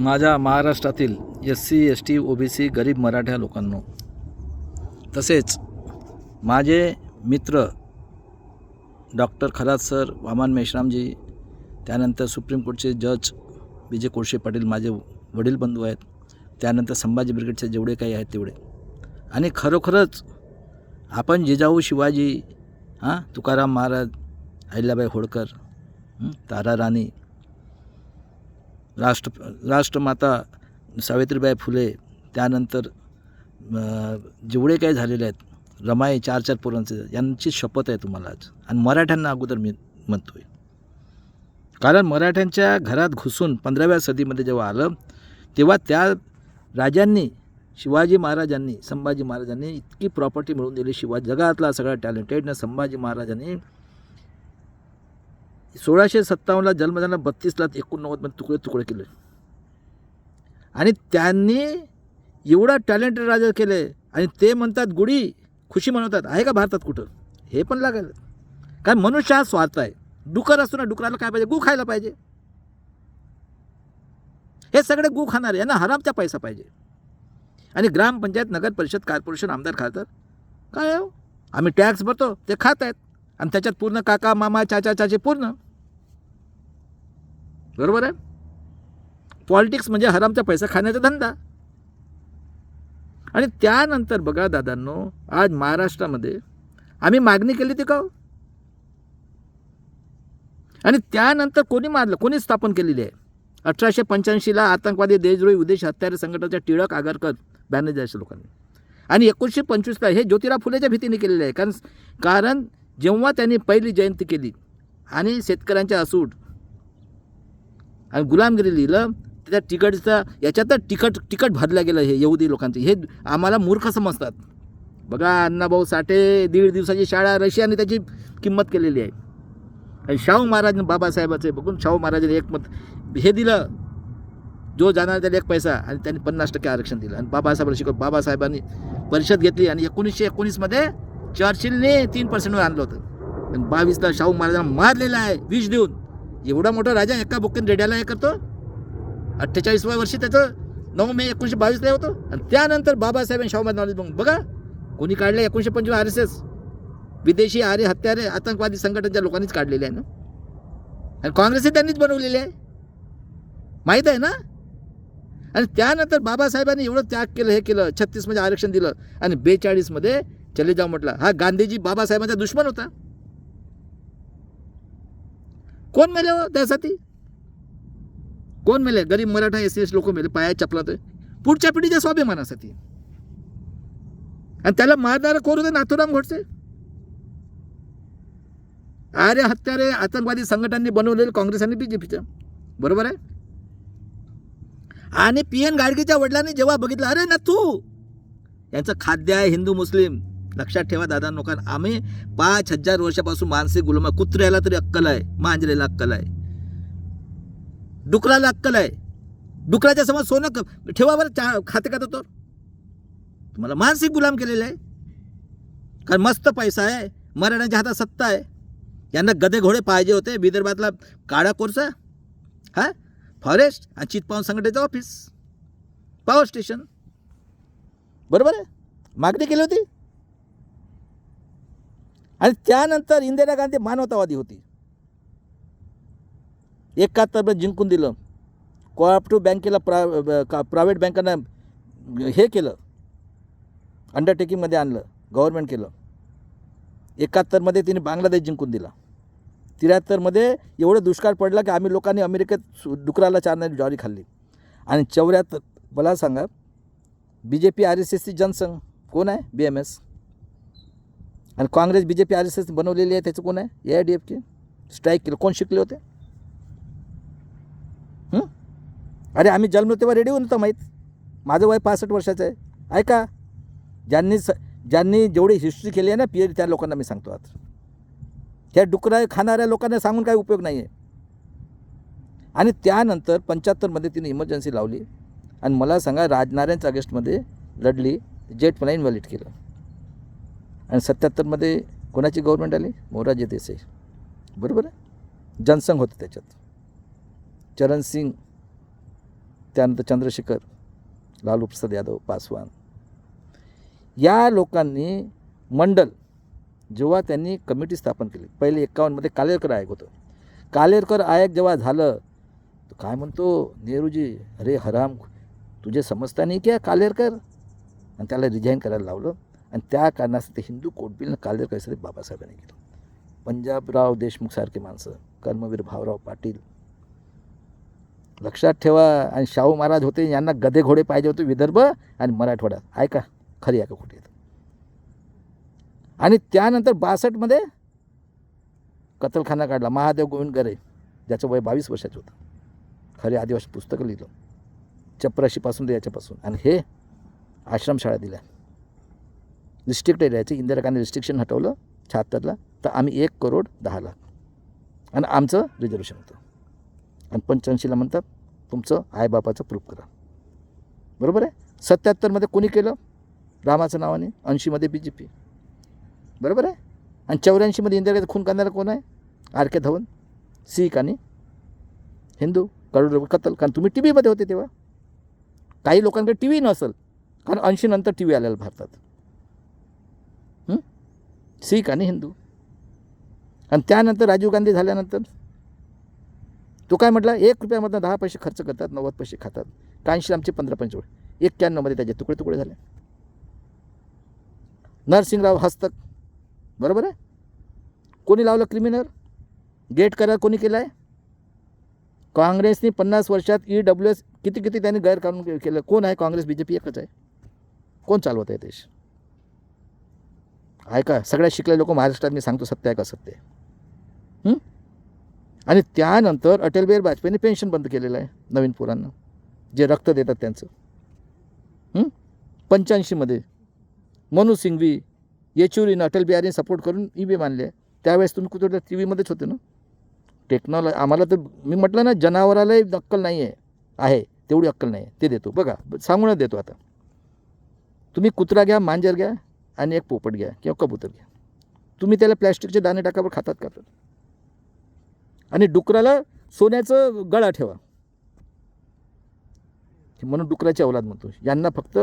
माझ्या महाराष्ट्रातील SC ST OBC गरीब मराठा लोकांनो, तसेच माझे मित्र डॉक्टर खरात सर, वामन मेश्रामजी, त्यानंतर सुप्रीम कोर्टचे जज विजय कोळसे पाटील माझे वडील बंधू आहेत, त्यानंतर संभाजी ब्रिगेडचे जेवढे काही आहेत तेवढे, आणि खरोखरच आपण जिजाऊ शिवाजी, तुकाराम महाराज, अहिल्याबाई होळकर, तारा राणी, राष्ट्रमाता सावित्रीबाई फुले, त्यानंतर जेवढे काही झालेले आहेत, रमाई 4 पोरांचे, यांची शपथ आहे तुम्हाला आज. आणि मराठ्यांना अगोदर मी म्हणतो आहे, कारण मराठ्यांच्या घरात घुसून 15व्या सदीमध्ये जेव्हा आलं तेव्हा त्या राजांनी, शिवाजी महाराजांनी, संभाजी महाराजांनी इतकी प्रॉपर्टी मिळवून दिली. जगातला सगळा टॅलेंटेड ना संभाजी महाराजांनी 1657ला जन्म झाला, 32ला 89 तुकडे तुकडे केले. आणि त्यांनी एवढा टॅलेंटेड राजा केले. आणि ते म्हणतात गुढी खुशी म्हणतात, आहे का भारतात कुठं? हे पण लागेल, कारण मनुष्य हा स्वार्थ आहे. डुकर असतो ना, डुकराला काय पाहिजे? गू खायला पाहिजे. हे सगळे गू खाणार, यांना हरामचा पैसा पाहिजे. आणि ग्रामपंचायत, नगर परिषद, कॉर्पोरेशन, आमदार खातात काय हो? आम्ही टॅक्स भरतो, ते खात आहेत. आणि त्याच्यात पूर्ण काका, मामा, चाचा, चाचे पूर्ण. बरोबर आहे. पॉलिटिक्स म्हणजे हरामचा पैसा खाण्याचा धंदा. आणि त्यानंतर बघा दादांनो, आज महाराष्ट्रामध्ये आम्ही मागणी केली ती का? आणि त्यानंतर कोणी मारलं, कोणी स्थापन केलेली आहे? 1885ला आतंकवादी देशद्रोही उद्देश हत्यारे संघटनेच्या टिळक, आगरकर, बॅनर्जी अशा लोकांनी. आणि 1925ला हे ज्योतिराव फुलेच्या भीतीने केलेले आहे. कारण जेव्हा त्यांनी पहिली जयंती केली आणि शेतकऱ्यांच्या असूड आणि गुलामगिरी लिहिलं, त्या तिकडचं याच्यात तिकट भरलं गेलं. हे यहुदी लोकांचे, हे आम्हाला मूर्ख समजतात. बघा, अण्णाभाऊ साठे 1.5 दिवसाची शाळा रशियाने त्याची किंमत केलेली आहे. आणि शाहू महाराज, बाबासाहेबाचे बघून शाहू महाराजांनी एक मत हे दिलं, जो जाणार त्याला 1 पैसा, आणि त्यांनी 50% आरक्षण दिलं. आणि बाबासाहेबांनी परिषद घेतली. आणि 1919मध्ये चर्चिलने 3% आणलं होतं. आणि 22ला शाहू महाराजांना मारलेला आहे विष देऊन. एवढा मोठा राजा एका बुक्कीन रेड्याला हे करतो. 48व्या वर्षी त्याचं 9 मे 1922ला होतं. आणि त्यानंतर बाबासाहेबांनी शाहू महाराज बघा कोणी काढले? 1925 RSS, विदेशी आर्य हत्यारे आतंकवादी संघटनेच्या लोकांनीच काढलेले आहे ना. आणि काँग्रेसही त्यांनीच बनवलेले आहे, माहीत आहे ना. आणि त्यानंतर बाबासाहेबांनी एवढं त्याग केलं, हे केलं. 36मध्ये आरक्षण दिलं आणि 42मध्ये चले जाऊ म्हटलं. हा गांधीजी बाबासाहेबांचा दुश्मन होता. कोण मेले हो त्यासाठी? कोण मेले? गरीब मराठा SC लोक मेले, पाया चपलात, पुढच्या पिढीच्या स्वाभिमानासाठी. आणि त्याला मारणारा कोण होते? नाथूराम गोडसे. आर्य हत्यारे आतंकवादी संघटनांनी बनवलेले काँग्रेस आणि BJPच्या. बरोबर आहे. आणि PN गाडगीच्या वडिलांनी जेव्हा बघितलं, अरे ना तू, यांचं खाद्य आहे हिंदू मुस्लिम. लक्षात ठेवा दादांनो, कारण आम्ही 5000 वर्षापासून मानसिक गुलाम. कुत्र्याला तरी अक्कल आहे, मांजरेला अक्कल आहे, डुकराला अक्कल आहे. डुकराच्या समोर सोनं ठेवा बरं, खाते का तो? तुम्हाला मानसिक गुलाम केलेलं आहे. कारण मस्त पैसा आहे, मराठ्यांच्या हातात सत्ता आहे. यांना गधे घोडे पाहिजे होते. विदर्भातला काळा कोर्सा, फॉरेस्ट आणि चितपावन संघटनेचं ऑफिस, पॉवर स्टेशन. बरोबर आहे, मागणी केली होती. आणि त्यानंतर इंदिरा गांधी मानवतावादी होती. 71 जिंकून दिलं. कोऑपरेटिव्ह बँकेला प्रायव्हेट बँकांना हे केलं, अंडरटेकिंगमध्ये आणलं, गव्हर्नमेंट केलं. 71मध्ये तिने बांगलादेश जिंकून दिला. 73मध्ये एवढं दुष्काळ पडला की आम्ही लोकांनी अमेरिकेत डुकराला 4 महिने ज्वारी खाल्ली. आणि 74 मला सांगा, BJP RSSची जनसंघ कोण आहे? BMS. आणि काँग्रेस BJP RSS बनवलेली आहे, त्याचं कोण आहे? AIDFचे. स्ट्राईक केलं. कोण शिकले होते? अरे आम्ही जन्मलो तेव्हा रेडिओ नव्हतं माहीत. माझं वय 65 वर्षाचं आहे. ऐका, ज्यांनी जेवढी हिस्ट्री केली आहे ना PhD, त्या लोकांना मी सांगतो. आज त्या डुकरा खाणाऱ्या लोकांना सांगून काही उपयोग नाही आहे. आणि त्यानंतर 75मध्ये तिने इमर्जन्सी लावली. आणि मला सांगा, नारायण ऑगस्टमध्ये लढली, जेट मला इन्व्हॅलिड केलं. आणि 77मध्ये कोणाची गव्हर्नमेंट आली? मोरारजी देसाई. बरोबर आहे. जनसंघ होतं त्याच्यात. चरण सिंग त्यानंतर चंद्रशेखर, लालू प्रसाद यादव, पासवान, या लोकांनी मंडल, जेव्हा त्यांनी कमिटी स्थापन केली, पहिले 51मध्ये कालेलकर आयोग होतं. कालेलकर आयोग जेव्हा झालं तर काय म्हणतो नेहरूजी, अरे हराम, तुझे समजता नाही क्या कालेलकर, आणि त्याला रिझाईन करायला लावलं. आणि त्या कारणासाठी ते हिंदू कोड बिलनं कालेलकर बाबासाहेबांनी केलं. पंजाबराव देशमुख सारखे माणसं, कर्मवीर भाऊराव पाटील, लक्षात ठेवा. आणि शाहू महाराज होते, यांना गधे घोडे पाहिजे होते विदर्भ आणि मराठवाडा. ऐका, खरी आहे का खोटी आहे. आणि त्यानंतर 62मध्ये कत्तलखाना काढला महादेव गोविंद गरे, ज्याचं वय 22 वर्षाचं होतं. खरे आदिवासी पुस्तकं लिहिलं चपराशीपासून ते याच्यापासून. आणि हे आश्रमशाळा दिल्या, रिस्ट्रिक्ट एरियाचे. इंदिरा गांधी रिस्ट्रिक्शन हटवलं 76ला, तर आम्ही 1,10,00,000 आणि आमचं रिझर्वेशन होतं. आणि 85ला म्हणतात तुमचं आईबापाचं प्रूफ करा. बरोबर आहे. 77मध्ये कोणी केलं रामाचं नावाने, 80मध्ये BJP. बरोबर आहे. आणि 84मध्ये इंदिरा गांधी खून करणारा कोण आहे? RK धवन, सिख आणि हिंदू, करोड रुपये कत्तल. कारण तुम्ही TV मध्ये होते तेव्हा. काही लोकांकडे TV नसेल, कारण 80 नंतर TV आलेला भारतात. सिख आणि हिंदू. आणि त्यानंतर राजीव गांधी झाल्यानंतर तो काय म्हटला, 1 रुपयामधनं 10 पैसे खर्च करतात, 90 पैसे खातात. कांशी आमचे 15-15, 91मध्ये त्याचे तुकडे तुकडे झाले. नरसिंगराव हस्तक, बरोबर आहे. कोणी लावलं क्रिमिनल? गेट करार कोणी केला आहे? काँग्रेसने 50 वर्षात EWS किती त्यांनी गैरकानून केलं. कोण आहे? काँग्रेस, BJP एकच आहे. कोण चालवत आहे देश? ऐका, सगळ्यात शिकलेले लोक महाराष्ट्रात, मी सांगतो सत्य आहे का सत्य आहे. आणि त्यानंतर अटल बिहारी वाजपेयींनी पेन्शन बंद केलेलं आहे नवीन पोरांना, जे रक्त देतात त्यांचं. 85मध्ये मनू सिंघवी, येचुरीनं अटल बिहारीने सपोर्ट करून EVM आणले. त्यावेळेस तुम्ही कुठं TV मध्येच होते ना. टेक्नॉलॉजी आम्हाला तर, मी म्हटलं ना, जनावरालाही अक्कल नाही आहे तेवढी अक्कल नाही आहे. ते देतो बघा, सांगूनच देतो. आता तुम्ही कुत्रा घ्या, मांजर घ्या आणि एक पोपट घ्या किंवा कबूतर घ्या, तुम्ही त्याला प्लॅस्टिकचे दाणे टाकावर खातात का? आणि डुकराला सोन्याचं गळा ठेवा, म्हणून डुकराची औलाद म्हणतो. यांना फक्त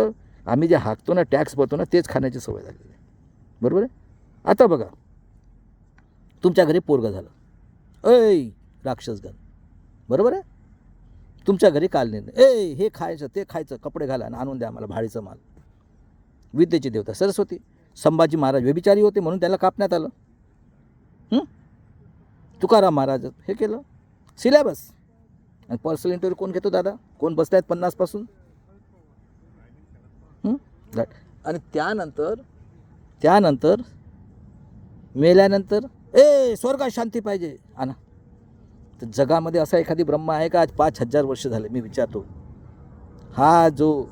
आम्ही जे हाकतो ना, टॅक्स भरतो ना, तेच खाण्याची सवय झालेली आहे. बरोबर आहे. आता बघा, तुमच्या घरी पोरगं झालं, ऐ राक्षसगण, बरोबर आहे. तुमच्या घरी काल निर्णय, हे खायचं ते खायचं, कपडे घाला आणि आणून द्या आम्हाला भाडीचं माल. विद्येची देवता सरस्वती. संभाजी महाराज व्यभिचारी होते म्हणून त्याला कापण्यात आलं. तुकाराम महाराज हे केलं. सिलेबस. आणि पर्सनल इंटरव्ह्यू कोण घेतो दादा? कोण बसत आहेत 50 पासून? आणि त्यानंतर मेल्यानंतर स्वर्गात शांती पाहिजे आणा. तर जगामध्ये असा एखादी ब्रह्मा आहे का? आज 5000 वर्ष झाले मी विचारतो. हा जो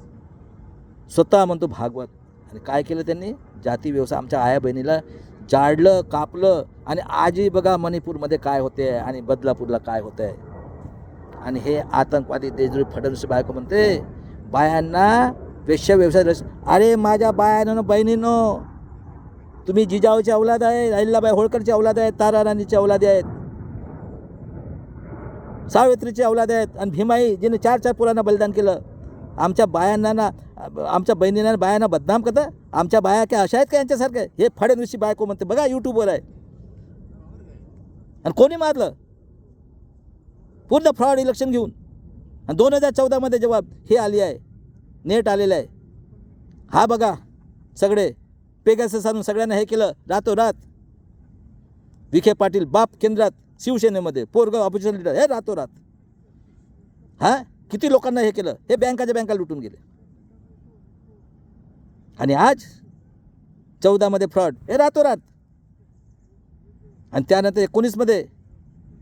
स्वतः म्हणतो भागवत, आणि काय केलं त्यांनी? जाती व्यवसाय आमच्या आया बहिणीला जाळलं, कापलं. आणि आजही बघा मणिपूरमध्ये काय होते आणि बदलापूरला काय होतं आहे. आणि हे आतंकवादी देशद्रोही फडणवीस बायको म्हणते बायांना वेश्या व्यवसाय. अरे माझ्या बायानं बहिणीनो, तुम्ही जिजाऊची औलाद आहे, अहिल्याबाई होळकरची औलाद आहेत, तारा राणीची औलाद आहेत, सावित्रीची औलाद आहेत. आणि भीमाई जिने 4 पोरांना बलिदान केलं. आमच्या बायांना ना, आमच्या बहिणींना बायांना बदनाम करतं. आमच्या बाया काय अशा आहेत का यांच्यासारख्या? हे फडणवीसची बायको म्हणते बघा, यूट्यूबवर आहे. आणि कोणी मारलं? पूर्ण फ्रॉड इलेक्शन घेऊन. आणि 2014मध्ये जेव्हा हे आली आहे, नेट आलेलं आहे, हा बघा सगळे पेगासस आणून सगळ्यांना हे केलं रातोरात. विखे पाटील बाप केंद्रात शिवसेनेमध्ये, पोरगाव ऑपोजिशन लीडर, हे रातोरात. हां, किती लोकांना हे केलं. हे बँका लुटून गेले. आणि आज 14मध्ये फ्रॉड, हे रातोरात. आणि त्यानंतर 19मध्ये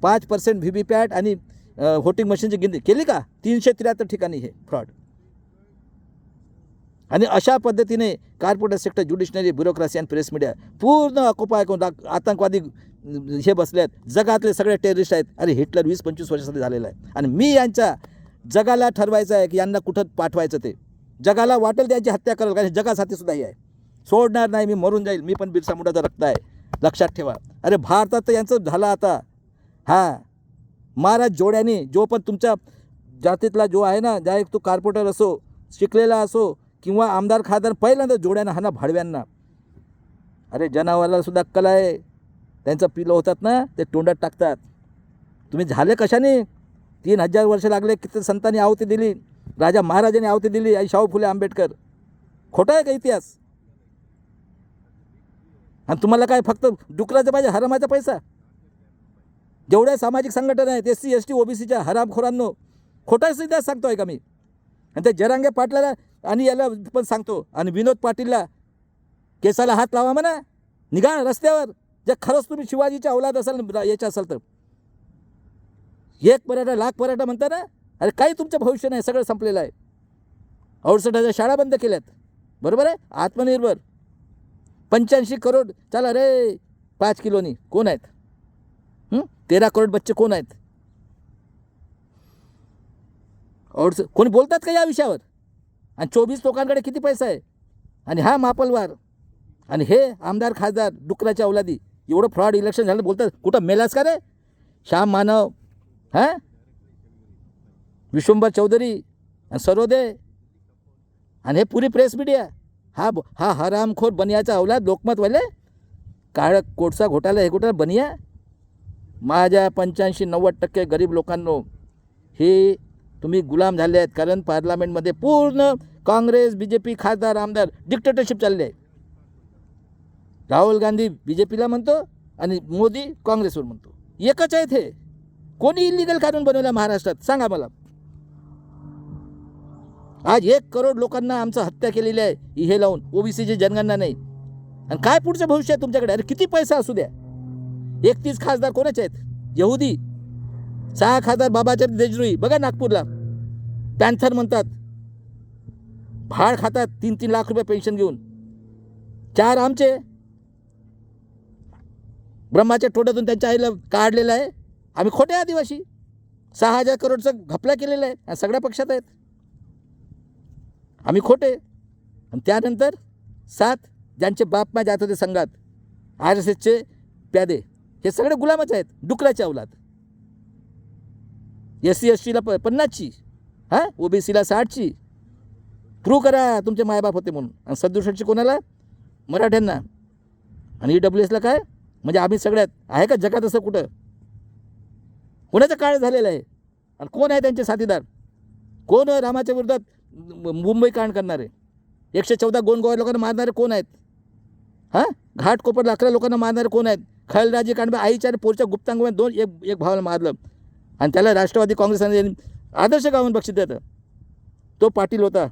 5% VVPAT आणि व्होटिंग मशीनची गिनती केली का? 373 ठिकाणी हे फ्रॉड. आणि अशा पद्धतीने कॉर्पोरेट सेक्टर, ज्युडिशनरी, ब्युरोक्रेसी आणि प्रेस मीडिया पूर्ण अकोपाय करून आतंकवादी हे बसले आहेत. जगातले सगळे टेररिस्ट आहेत. अरे हिटलर 20-25 वर्षासाठी झालेला आहे. आणि मी यांच्या जगाला ठरवायचं आहे की यांना कुठं पाठवायचं. ते जगाला वाटेल त्यांची हत्या करेल, कारण जगासाठी सुद्धा हे आहे. सोडणार नाही, मी मरून जाईल. मी पण बिरसा मुंडाचा रक्त आहे, लक्षात ठेवा. अरे भारतात तर यांचं झालं आता. हां, महाराज जोड्याने जो पण तुमच्या जातीतला जो आहे ना, ज्या एक तो कॉर्पोरेटर असो, शिकलेला असो किंवा आमदार खासदार, पहिल्यांदा जोड्यानं हा ना भाडव्यांना. अरे जनावराला सुद्धा अक्कल आहे. त्यांचं पिलं होतात ना ते तोंडात टाकतात. तुम्ही झाले कशाने? 3000 वर्ष लागले. किती संतांनी आहुती दिली, राजा महाराजांनी आहुती दिली, आई शाहू फुले आंबेडकर. खोटा आहे का इतिहास? आणि तुम्हाला काय फक्त डुकराचं पाहिजे, हरामाचा पैसा? जेवढ्या सामाजिक संघटना आहेत SC ST OBCच्या हरामखोरांनो, खोटाच इतिहास सांगतोय का मी? आणि त्या जरांगे पाटलाला आणि याला पण सांगतो, आणि विनोद पाटीलला केसाला हात लावा म्हणा, निघा रस्त्यावर. जे खरंच तुम्ही शिवाजीच्या औलाद असाल, याच्या असाल तर. 1 मराठा लाख मराठा म्हणता ना, अरे काही तुमचं भविष्य नाही, सगळं संपलेलं आहे. 68,000 शाळा बंद केल्यात, बरोबर आहे. आत्मनिर्भर 85 करोड. चला रे 5 किलोनी कोण आहेत? 13 करोड बच्चे कोण आहेत? कोणी बोलतात का या विषयावर? आणि 24 लोकांकडे किती पैसा आहे? आणि हा मापलवार आणि हे आमदार खासदार डुकराच्या औलादी, एवढं फ्रॉड इलेक्शन झालं बोलतात. कुठं मेलास का रे? श्याम मानव, हां, विश्वंभर चौधरी आणि सरोदे आणि हे पुरी प्रेस मीडिया, हा हरामखोर बनियाचा औलाद लोकमतवाले, काळ कोटचा घोटाळा, हे घोटाळा बनिया. माझ्या 85-90% गरीब लोकांनो, हे तुम्ही गुलाम झाले आहेत. कारण पार्लमेंटमध्ये पूर्ण काँग्रेस BJP खासदार आमदार डिक्टेटरशिप चालली आहे. राहुल गांधी BJPला म्हणतो आणि मोदी काँग्रेसवर म्हणतो. एकच आहेत हे. कोणी इलिगल कानून बनवला महाराष्ट्रात सांगा मला? आज 1 करोड लोकांना आमचं हत्या केलेली आहे हे लावून, OBCची जनगणना नाही. आणि काय पुढचं भविष्य आहे तुमच्याकडे? अरे किती पैसा असू द्या. 31 खासदार कोणाचे आहेत? यहुदी. 6 खासदार बाबासाहेब देशद्रोही. बघा नागपूरला पॅन्थर म्हणतात, भाड खातात 3-3 लाख रुपये पेन्शन घेऊन. 4 आमचे ब्रह्माच्या टोट्यातून त्यांच्या आईला काढलेलं आहे. आम्ही खोटे आदिवासी. 6,000 करोडचं घपला केलेलं आहे आणि सगळ्या पक्षात आहेत. आम्ही खोटे. आणि त्यानंतर 7 ज्यांचे बाप मा जात होते संघात, RSSचे प्यादे, हे सगळे गुलामच आहेत, डुकराचे औलाद. SC STला 50ची, हां, OBCला 60ची. प्रूव्ह करा तुमचे मायबाप होते म्हणून. आणि 67ची कोणाला? मराठ्यांना. आणि EWSला काय? म्हणजे आम्ही सगळ्यात आहे का जगात असं कुठं? कोणाचा काळ झालेला आहे? आणि कोण आहे त्यांचे साथीदार? कोण रामाच्या विरोधात मुंबई कांड करणारे? 114 गोंडगोवा लोकांना मारणारे कोण आहेत? हां, घाटकोपरला 11 लोकांना मारणारे कोण आहेत? खैलराजे कांड, आईच्या आणि पोरच्या गुप्तांगामध्ये एक भावाला मारलं आणि त्याला राष्ट्रवादी काँग्रेसने आदर्श गावात बक्षीस देतं. तो पाटील होता,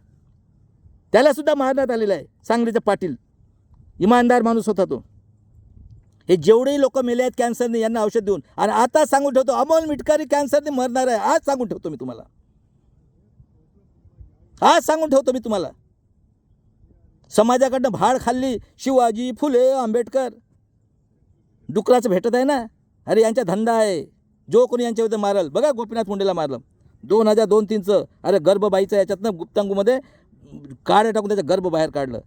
त्यालासुद्धा मारण्यात आलेला आहे. सांगलीचा पाटील, इमानदार माणूस होता तो. हे जेवढेही लोक मेले आहेत कॅन्सरने, यांना औषध देऊन. आणि आता सांगून ठेवतो, अमोल मिटकरी कॅन्सरने मरणार आहे. आज सांगून ठेवतो मी तुम्हाला, आज सांगून ठेवतो मी तुम्हाला. समाजाकडनं भाड खाल्ली शिवाजी, फुले, आंबेडकर. डुकराचं भेटत आहे ना. अरे यांचा धंदा आहे. जो कोणी यांच्या विरुद्ध मारल, बघा गोपीनाथ मुंडेला मारलं 2002-03चं. अरे गर्भबाईचं याच्यातनं गुप्तांगूमध्ये काढे टाकून त्याचं गर्भ बाहेर काढलं.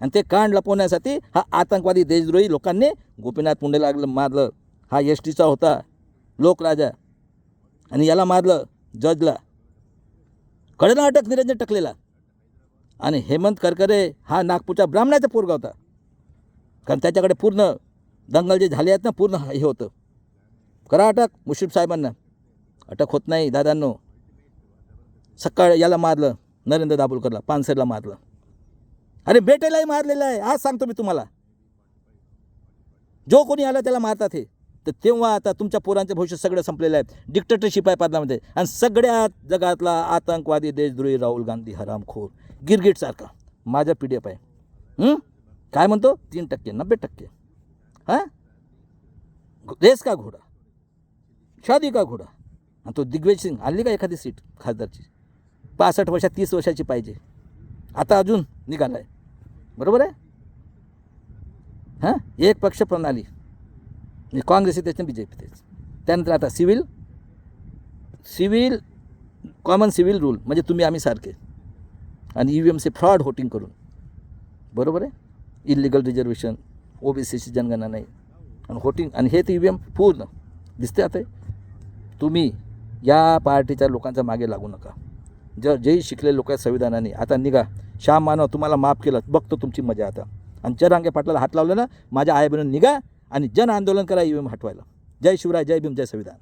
आणि ते कांड लपवण्यासाठी हा आतंकवादी देशद्रोही लोकांनी गोपीनाथ मुंडेला मारलं. हा STचा होता लोकराजा, आणि याला मारलं जजला. कडनं अटक निरंजन टकलेला. आणि हेमंत करकरे हा नागपूरच्या ब्राह्मणाचा पोरगा होता. कारण त्याच्याकडे पूर्ण दंगल जे झाले आहेत ना, पूर्ण हे होतं. करा अटक मुश्रीफ साहेबांना. अटक होत नाही दादांनो. सकाळ याला मारलं, नरेंद्र दाभोलकरला, पानसरला मारलं. अरे बेटेलाही मारलेलं आहे. आज सांगतो मी तुम्हाला, जो कोणी आला त्याला मारतात हे. तर तेव्हा आता तुमच्या पोरांचे भविष्य सगळं संपलेलं आहे. डिक्टेटरशिप आहे पार्लमेंटमध्ये. आणि सगळ्यात जगातला आतंकवादी देशद्रोही राहुल गांधी हरामखोर गिरगिटसारखा माझा PDF आहे. काय म्हणतो? 3%, 90%. हां, रेस का घोडा, शादी का घोडा. आणि तो दिग्विजय सिंग आणली का एखादी सीट खासदारची? 65 वर्षात 30 वर्षाची पाहिजे. आता अजून निघाला आहे, बरोबर आहे. हां, एक पक्ष प्रणाली, काँग्रेस त्याच्या BJP तेच. त्यानंतर आता सिव्हिल कॉमन सिव्हिल रूल, म्हणजे तुम्ही आम्ही सारखे. आणि EVMचे फ्रॉड वोटिंग करून, बरोबर आहे. इलिगल रिझर्वेशन, OBCची जनगणना नाही आणि वोटिंग. आणि हे तर EVM पूर्ण दिसते. आता तुम्ही या पार्टीच्या लोकांच्या मागे लागू नका. जेही शिकलेले लोक आहेत संविधानाने, आता निघा. श्याम मानव तुम्हाला माफ केलं, बघतो तुमची मजा आता. आणि जरांगे पाटलाला हात लावलं ना, माझ्या आई बहिणी निघा आणि जन आंदोलन करा EVM हटवायला. जय शिवराय, जय भीम, जय संविधान.